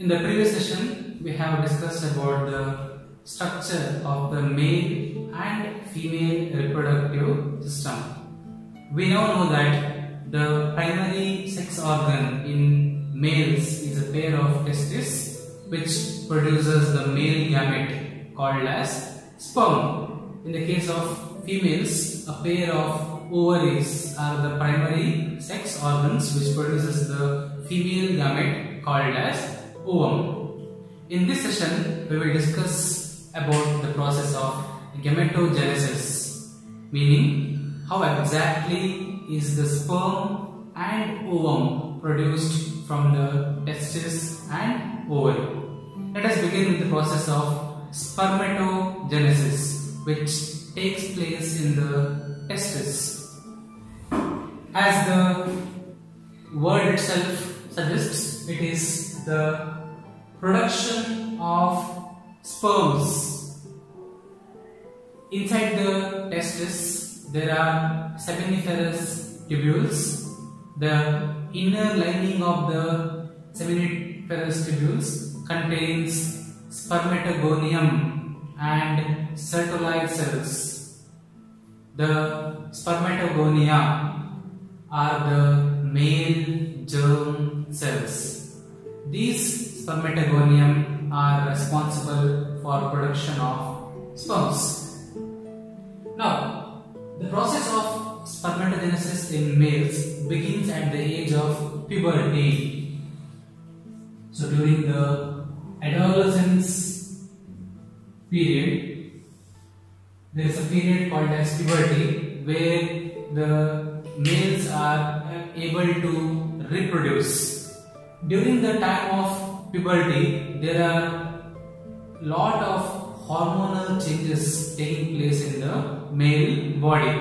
In the previous session, we have discussed about the structure of the male and female reproductive system. We now know that the primary sex organ in males is a pair of testes which produces the male gamete called as sperm. In the case of females, a pair of ovaries are the primary sex organs which produces the female gamete called as ovum. In this session, we will discuss about the process of Spermatogenesis, meaning how exactly is the sperm and ovum produced from the testes and ovary. Let us begin with the process of spermatogenesis, which takes place in the testes. As the word itself suggests, it is the production of sperms. Inside the testis, there are seminiferous tubules. The inner lining of the seminiferous tubules contains spermatogonium and sertolite cells. The spermatogonia are the male germ cells. These spermatogonium are responsible for production of sperms. Now, the process of spermatogenesis in males begins at the age of puberty. So, during the adolescence period, there is a period called as puberty where the males are able to reproduce. During the time of puberty, there are lot of hormonal changes taking place in the male body.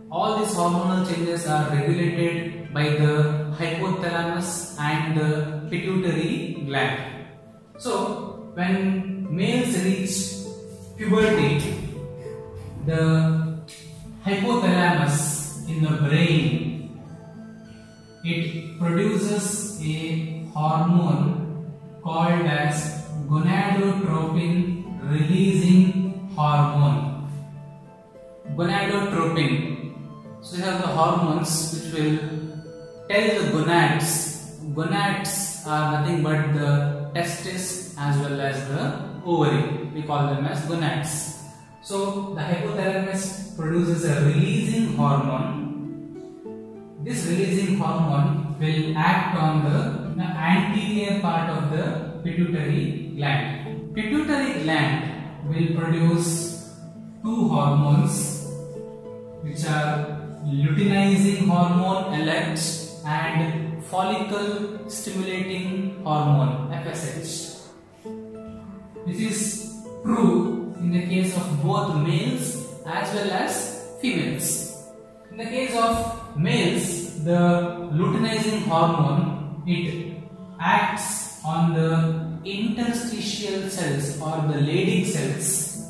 All these hormonal changes are regulated by the hypothalamus and the pituitary gland. So, when males reach puberty, the hypothalamus in the brain, it produces a hormone called as gonadotropin releasing hormone. Gonadotropin. So you have the hormones which will tell the gonads. Gonads are nothing but the testes as well as the ovary. We call them as gonads. So the hypothalamus produces a releasing hormone. This releasing hormone will act on the anterior part of the pituitary gland. Pituitary gland will produce two hormones which are luteinizing hormone LH and follicle stimulating hormone FSH. This is true in the case of both males as well as females. In the case of males, the luteinizing hormone, it acts on the interstitial cells or the Leydig cells.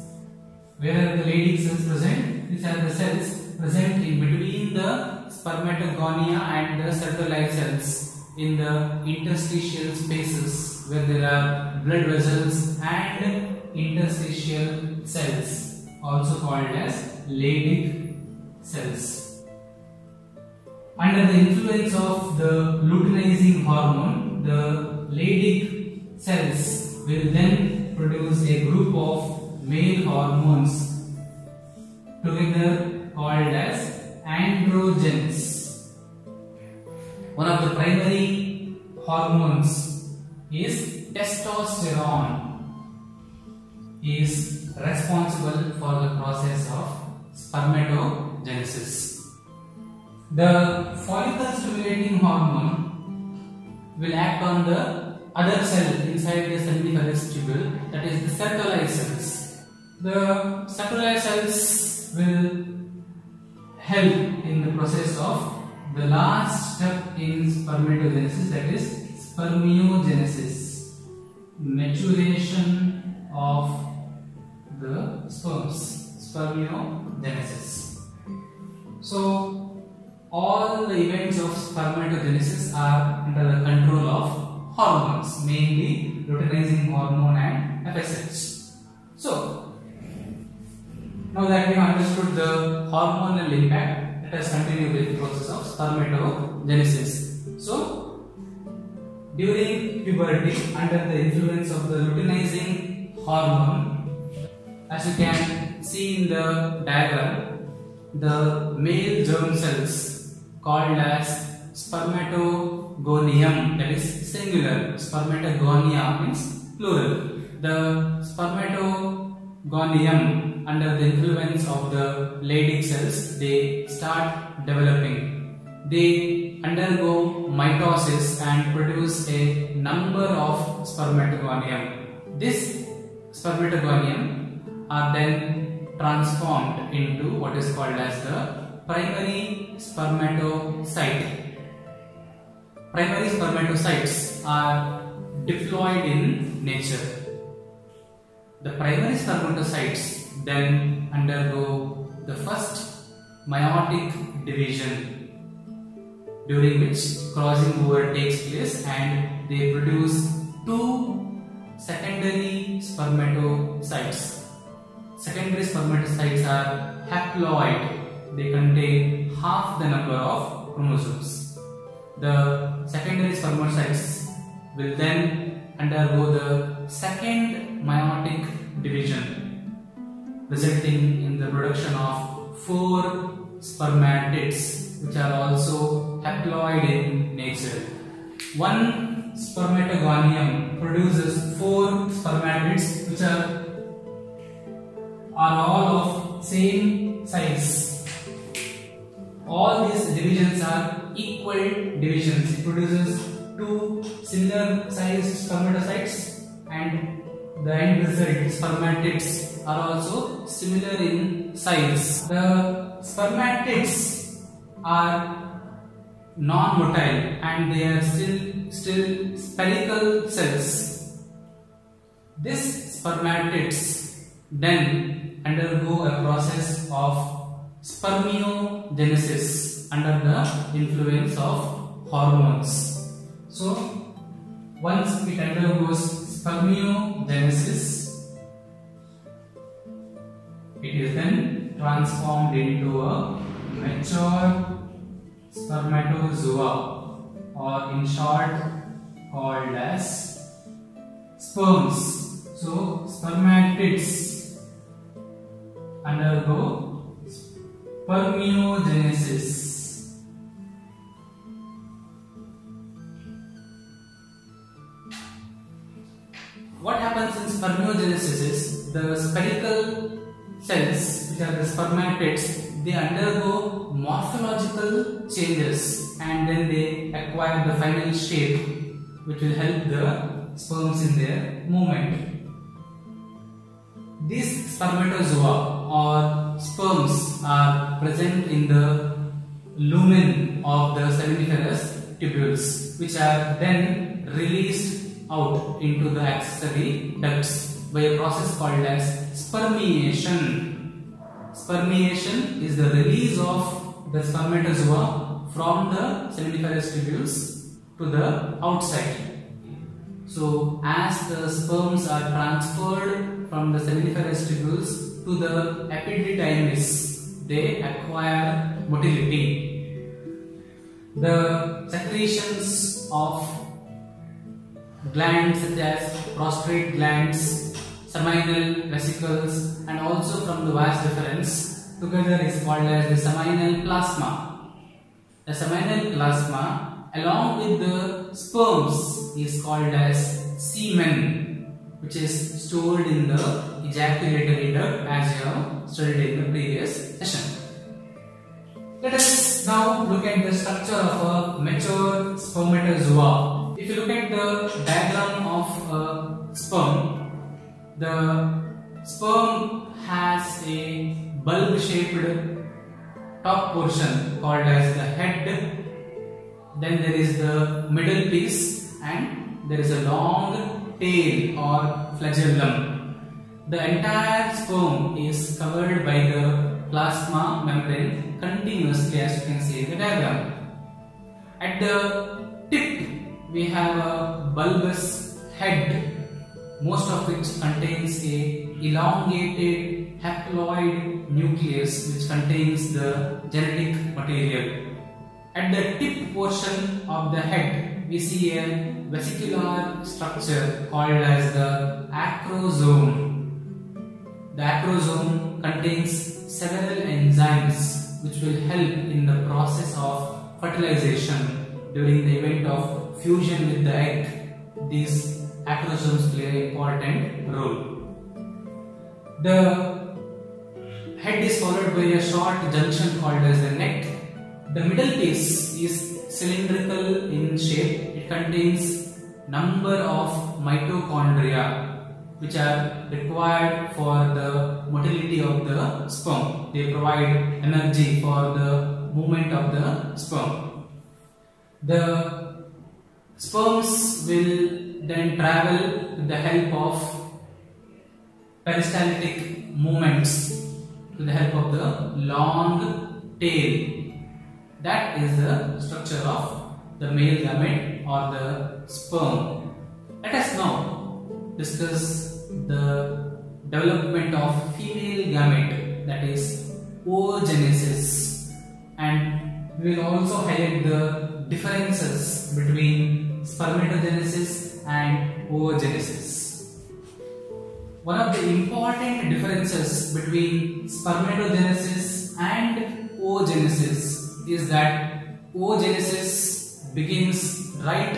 Where are the Leydig cells present? These are the cells present in between the spermatogonia and the sertolite cells in the interstitial spaces where there are blood vessels and interstitial cells, also called as Leydig cells. Under the influence of the luteinizing hormone, the Leydig cells will then produce a group of male hormones together called as androgens. One of the primary hormones is testosterone, is responsible for the process of spermatogenesis. The follicle stimulating hormone will act on the other cell inside the seminiferous tubule, that is the sertolite cells. The sertolite cells will help in the process of the last step in spermatogenesis, that is spermiogenesis, maturation of the sperms, spermiogenesis. So, all the events of spermatogenesis are under the control of hormones, mainly luteinizing hormone and FSH. So, now that we have understood the hormonal impact, let us continue with the process of spermatogenesis. So, during puberty, under the influence of the luteinizing hormone, as you can see in the diagram, the male germ cells called as spermatogonium, that is singular, spermatogonia means plural. The spermatogonium, under the influence of the Leydig cells, they start developing. They undergo mitosis and produce a number of spermatogonium. This spermatogonium are then transformed into what is called as the primary spermatocyte. Primary spermatocytes are diploid in nature. The primary spermatocytes then undergo the first meiotic division, during which crossing over takes place and they produce two secondary spermatocytes. Secondary spermatocytes are haploid. They contain half the number of chromosomes. The secondary spermatocytes will then undergo the second meiotic division, resulting in the production of 4 spermatids, which are also haploid in nature. One spermatogonium produces 4 spermatids, which are all of same size. All these divisions are equal divisions. It produces 2 similar sized spermatocytes, and the end result spermatids are also similar in size. The spermatids are non-motile and they are still spherical cells. These spermatids then undergo a process of spermiogenesis under the influence of hormones. So, once it undergoes spermiogenesis, it is then transformed into a mature spermatozoa, or in short called as sperms. So, spermatids undergo spermiogenesis. What happens in spermiogenesis is the spherical cells, which are the spermatids, they undergo morphological changes and then they acquire the final shape, which will help the sperms in their movement. These spermatozoa or sperms are present in the lumen of the seminiferous tubules, which are then released out into the accessory ducts by a process called as spermiation. Spermiation is the release of the spermatozoa from the seminiferous tubules to the outside. So, as the sperms are transferred from the seminiferous tubules to the epididymis, they acquire motility. The secretions of glands such as prostate glands, seminal vesicles, and also from the vas deferens together is called as the seminal plasma. The seminal plasma along with the sperms is called as semen, which is stored in the ejaculatory duct, as you have studied in the previous session. Let us now look at the structure of a mature spermatozoa. If you look at the diagram of a sperm, the sperm has a bulb-shaped top portion called as the head. Then there is the middle piece and there is a long tail or flagellum. The entire sperm is covered by the plasma membrane continuously, as you can see in the diagram. At the tip we have a bulbous head most of which contains a elongated haploid nucleus which contains the genetic material. At the tip portion of the head, we see a vesicular structure called as the acrosome. The acrosome contains several enzymes which will help in the process of fertilization during the event of fusion with the egg. These acrosomes play an important role. The head is followed by a short junction called as the neck. The middle piece is cylindrical in shape. It contains number of mitochondria which are required for the motility of the sperm. They provide energy for the movement of the sperm. The sperms will then travel with the help of peristaltic movements, with the help of the long tail. That is the structure of the male gamete or the sperm. Let us now discuss the development of female gamete, that is oogenesis, and we will also highlight the differences between spermatogenesis and oogenesis. One of the important differences between spermatogenesis and oogenesis is that oogenesis begins right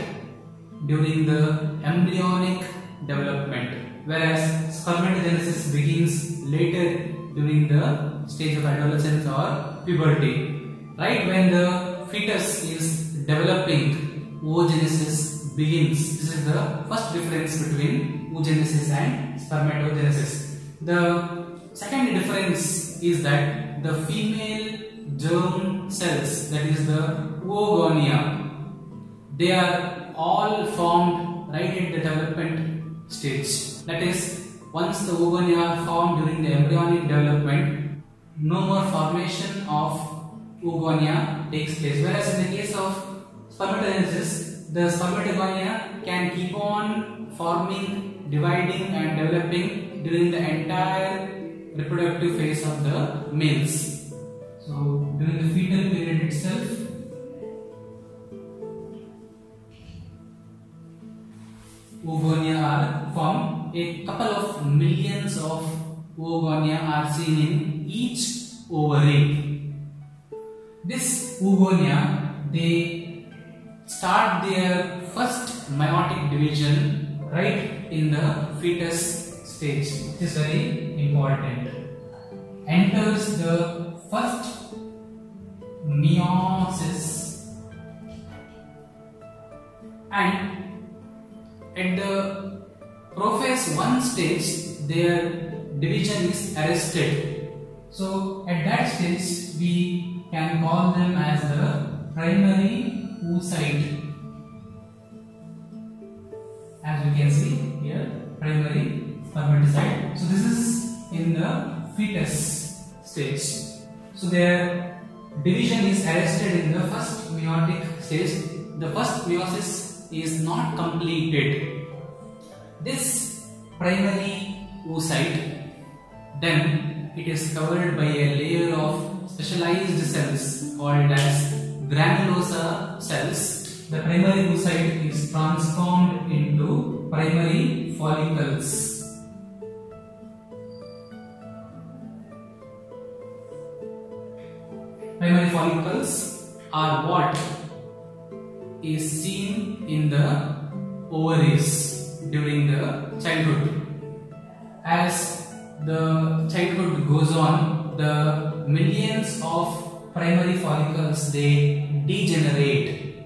during the embryonic development, whereas spermatogenesis begins later during the stage of adolescence or puberty. Right when the fetus is developing, oogenesis begins. This is the first difference between oogenesis and spermatogenesis. The second difference is that the female germ cells, that is the oogonia, they are all formed right at the development stage. That is, once the oogonia are formed during the embryonic development, no more formation of oogonia takes place. Whereas in the case of spermatogenesis, the spermatogonia can keep on forming, dividing and developing during the entire reproductive phase of the males. So during the fetal period itself, oogonia are formed. A couple of millions of oogonia are seen in each ovary. This oogonia, they start their first meiotic division right in the fetus stage. It is very important. Enters the first meiosis, and at the prophase 1 stage their division is arrested. So at that stage we can call them as the primary oocyte. As we can see here, primary spermatocyte. So this is in the fetus stage. So their division is arrested in the first meiotic stage. The first meiosis is not completed. This primary oocyte, then it is covered by a layer of specialized cells called as granulosa cells. The primary oocyte is transformed into primary follicles. Primary follicles are what is seen in the ovaries during the childhood. As the childhood goes on, the millions of primary follicles, they degenerate.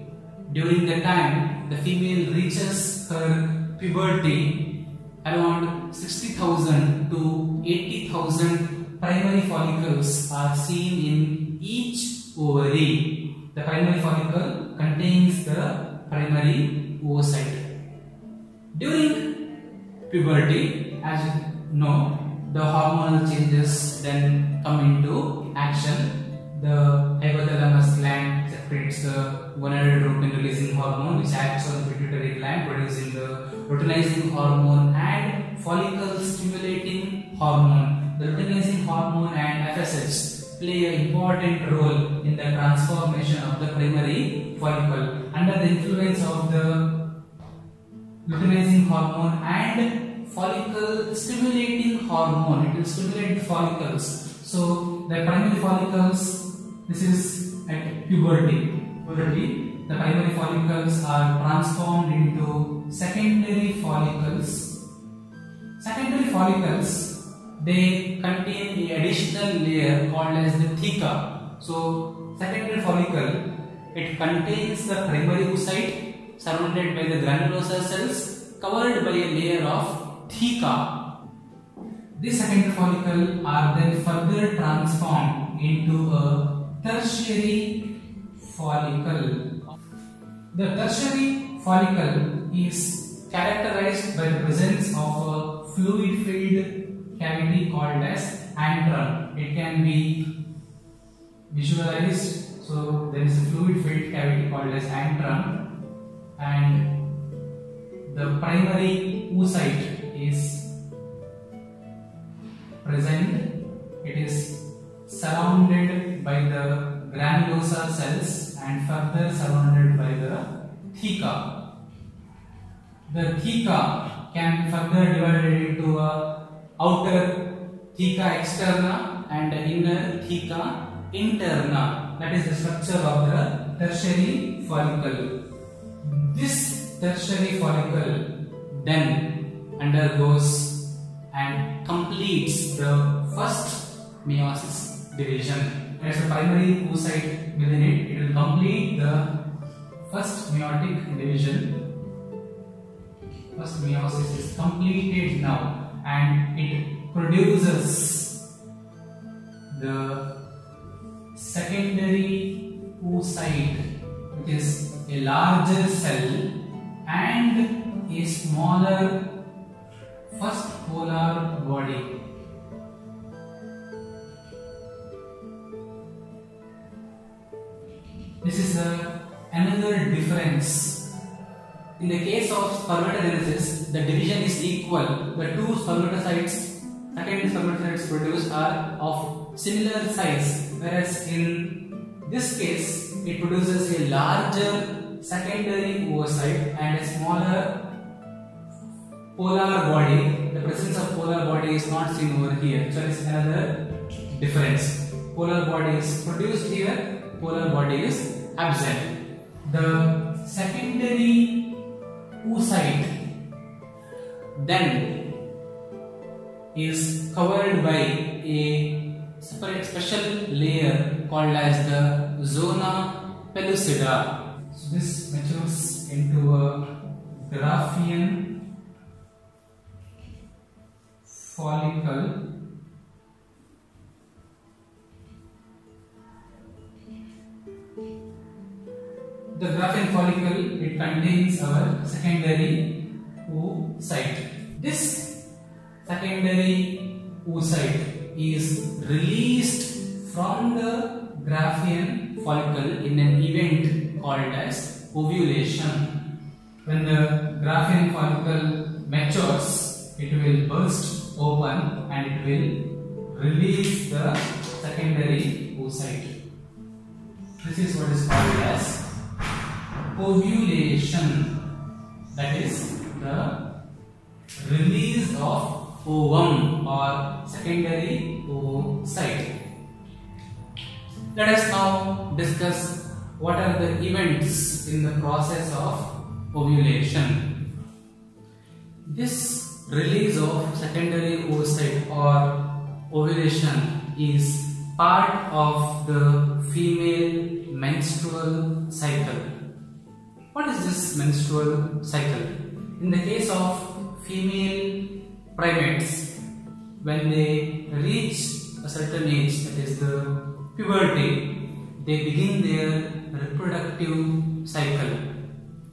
During the time the female reaches her puberty, around 60,000 to 80,000 primary follicles are seen in each ovary. The primary follicle contains the primary oocyte. During puberty, as you know, the hormonal changes then come into action. the hypothalamus gland secretes the gonadotropin releasing hormone, which acts on the pituitary gland producing the luteinizing hormone and follicle stimulating hormone. The luteinizing hormone and FSH play an important role in the transformation of the primary follicle. Under the influence of the luteinizing hormone and follicle stimulating hormone, it will stimulate the follicles. So the primary follicles, this is at puberty. The primary follicles are transformed into secondary follicles. Secondary follicles, they contain an additional layer called as the theca. So secondary follicle, it contains the primary oocyte surrounded by the granulosa cells covered by a layer of theca. These secondary follicles are then further transformed into a tertiary follicle. The tertiary follicle is characterized by the presence of a fluid-filled cavity called as antrum. It can be visualized. So there is a fluid-filled cavity called as antrum, and the primary oocyte is present. It is surrounded by the granulosa cells and further surrounded by the theca. The theca can be further divided into a outer theca externa and inner theca interna. That is the structure of the tertiary follicle. This tertiary follicle then undergoes and completes the first meiosis division. As a primary oocyte within it, it will complete the first meiotic division. First meiosis is completed now, and it produces the secondary oocyte, which is a larger cell and a smaller first polar body. This is another difference. In the case of spermatogenesis, the division is equal. The two spermatocytes, secondary spermatocytes produced are of similar size, whereas in this case, it produces a larger secondary oocyte and a smaller polar body. The presence of polar body is not seen over here. So, it's another difference. Polar body is produced here, polar body is absent. The secondary oocyte then is covered by a separate special layer called as the zona pellucida. So this matures into a graafian follicle. The graafian follicle, it contains our secondary oocyte. This secondary oocyte is released from the graafian follicle in an event called as ovulation. When the graafian follicle matures, it will burst open and it will release the secondary oocyte. This is what is called as ovulation. That is the release of ovum or secondary oocyte. Let us now discuss what are the events in the process of ovulation. This release of secondary oocyte or ovulation is part of the female menstrual cycle. What is this menstrual cycle? In the case of female primates, when they reach a certain age, that is the puberty, they begin their reproductive cycle.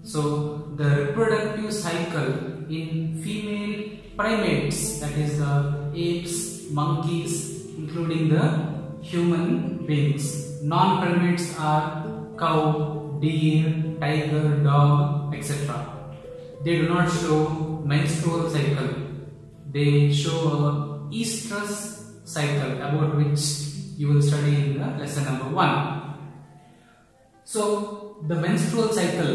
So the reproductive cycle in female primates, that is the apes, monkeys, including the human beings. Non-primates are cow, deer, tiger, dog, etc. They do not show menstrual cycle. They show a estrous cycle, about which you will study in the lesson number 1. So the menstrual cycle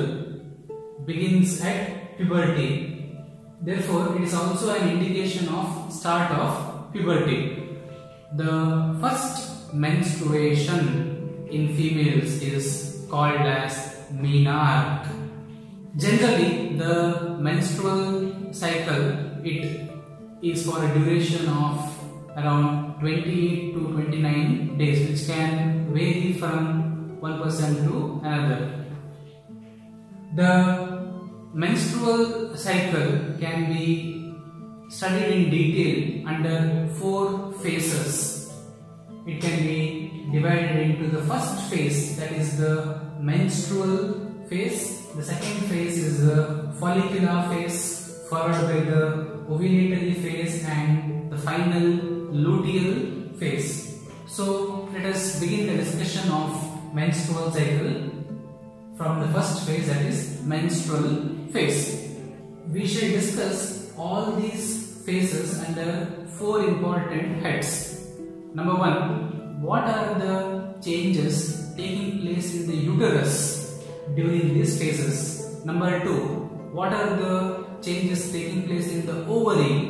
begins at puberty. Therefore, it is also an indication of start of puberty. The first menstruation in females is called as menarche. Generally, the menstrual cycle, it is for a duration of around 28 to 29 days, which can vary from one person to another. The menstrual cycle can be studied in detail under 4 phases. It can be divided into the first phase, that is the menstrual phase. The second phase is the follicular phase, followed by the ovulatory phase and the final luteal phase. So let us begin the discussion of menstrual cycle from the first phase, that is menstrual phase. We shall discuss all these phases under 4 important heads. Number 1, what are the changes taking place in the uterus during these phases? Number 2, what are the changes taking place in the ovary?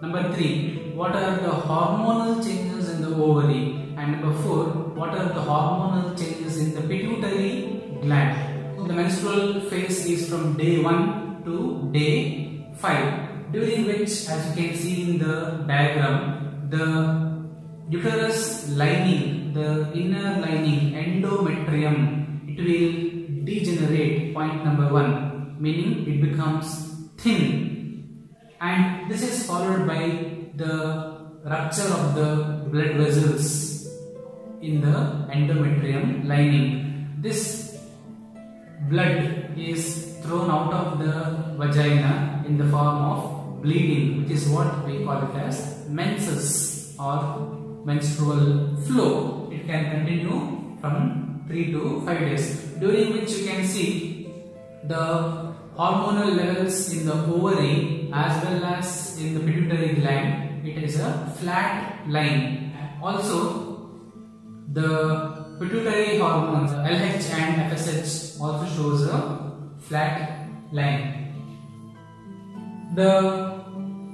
Number 3, what are the hormonal changes in the ovary? And number 4, what are the hormonal changes in the pituitary gland? The menstrual phase is from day 1 to day 5, during which, as you can see in the diagram, the uterus lining, the inner lining, endometrium, it will degenerate, point number 1, meaning it becomes thin, and this is followed by the rupture of the blood vessels in the endometrium lining. This blood is thrown out of the vagina in the form of bleeding, which is what we call it as menses or menstrual flow. It can continue from 3 to 5 days, during which you can see the hormonal levels in the ovary as well as in the pituitary gland. It is a flat line. Also, the pituitary hormones LH and FSH also shows a flat line. The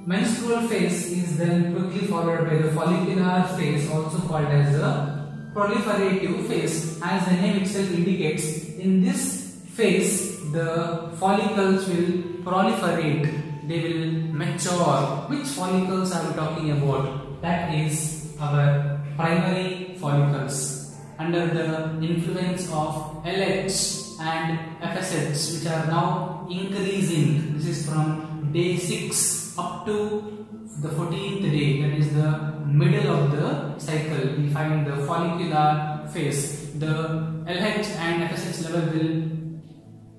menstrual phase is then quickly followed by the follicular phase, also called as the proliferative phase. As the name itself indicates, in this phase the follicles will proliferate, they will mature. Which follicles are we talking about? That is our primary follicles. Under the influence of LH and FSH, which are now increasing, this is from day 6 up to the 14th day, that is the middle of the cycle, we find the follicular phase. The LH and FSH level will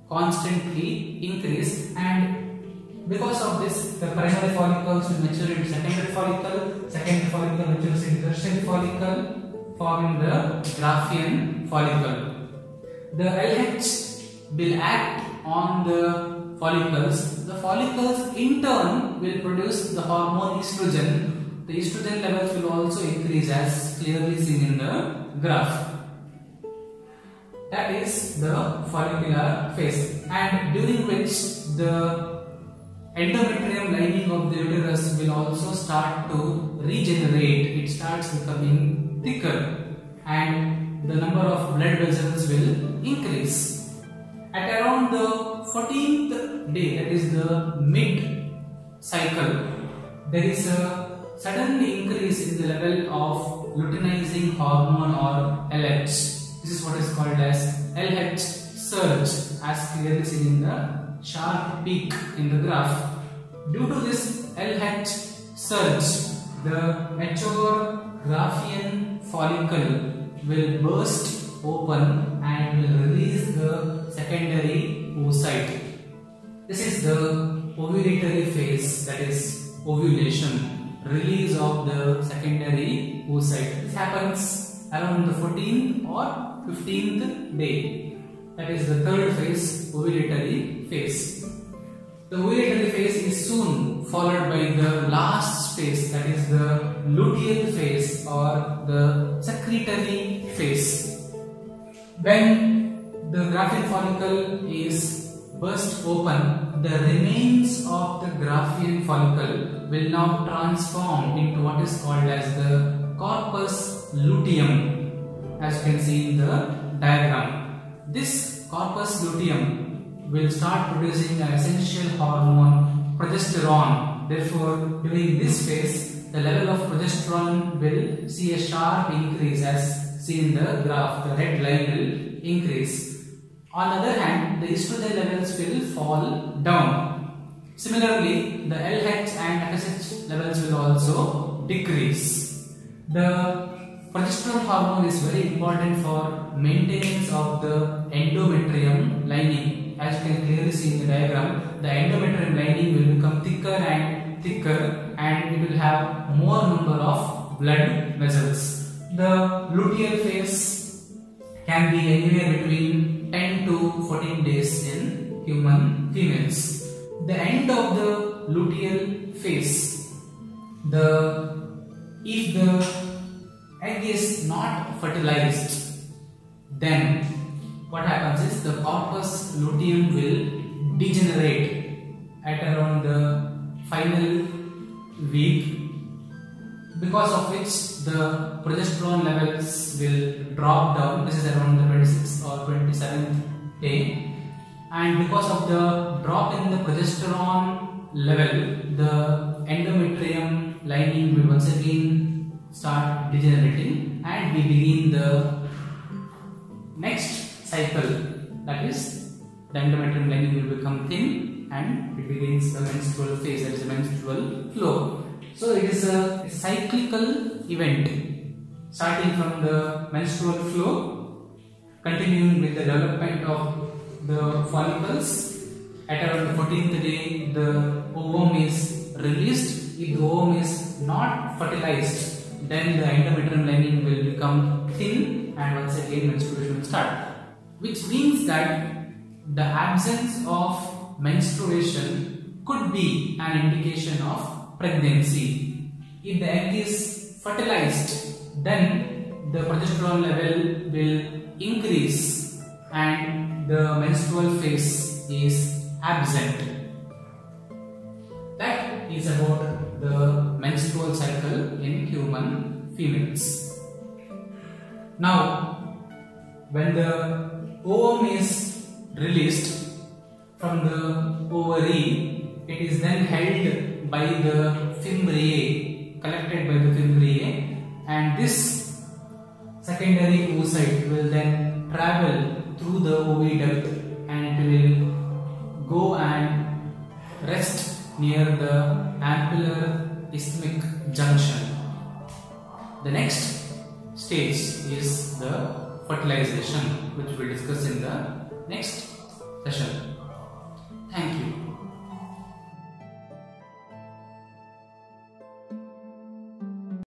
constantly increase, and because of this, the primary follicles will mature into secondary follicle matures into tertiary follicle, forming the graafian follicle. The LH will act on the follicles. The follicles in turn will produce the hormone estrogen. The estrogen levels will also increase, as clearly seen in the graph. That is the follicular phase, and during which the endometrium lining of the uterus will also start to regenerate. It starts becoming thicker, and the number of blood vessels will increase. At around the 14th day, that is the mid cycle, there is a sudden increase in the level of luteinizing hormone or LH. This is what is called as LH surge, as clearly seen in the sharp peak in the graph. Due to this LH surge, the mature graafian follicle will burst open and will release the secondary oocyte. This is the ovulatory phase, that is ovulation. release of the secondary oocyte. This happens around the 14th or 15th day. That is the third phase, ovulatory phase. The ovulatory phase is soon followed by the last phase, that is the luteal phase or the secretory phase. When the graafian follicle is burst open, the remains of the graafian follicle will now transform into what is called as the corpus luteum, as you can see in the diagram. This corpus luteum will start producing an essential hormone, progesterone. Therefore, during this phase, the level of progesterone will see a sharp increase, as seen in the graph. The red line will increase. On the other hand, the estrogen levels will fall down. Similarly, the LH and FSH levels will also decrease. The progesterone hormone is very important for maintenance of the endometrium lining. As you can clearly see in the diagram, the endometrium lining will become thicker and thicker, and it will have more number of blood vessels. The luteal phase can be anywhere between 10 to 14 days in human females. The end of the luteal phase, if the egg is not fertilized, then what happens is the corpus luteum will degenerate at around the final week, because of which the progesterone levels will drop down. This is around the 26th or 27th day, and because of the drop in the progesterone level, the endometrium lining will once again start degenerating, and we begin the next cycle, that is the endometrium lining will become thin and it begins the menstrual phase, that is the menstrual flow. So it is a cyclical event, starting from the menstrual flow, continuing with the development of the follicles. At around the 14th day, the ovum is released. If the ovum is not fertilized, then the endometrium lining will become thin and once again menstruation will start. Which means that the absence of menstruation could be an indication of pregnancy. If the egg is fertilized, then the progesterone level will increase and the menstrual phase is absent. That is about the menstrual cycle in human females. Now, when the ovum is released from the ovary, it is then held by the fimbriae, collected by the fimbriae, and this secondary oocyte will then travel through the oviduct and it will go and rest near the ampular isthmic junction. The next stage is the fertilization, which we will discuss in the next session.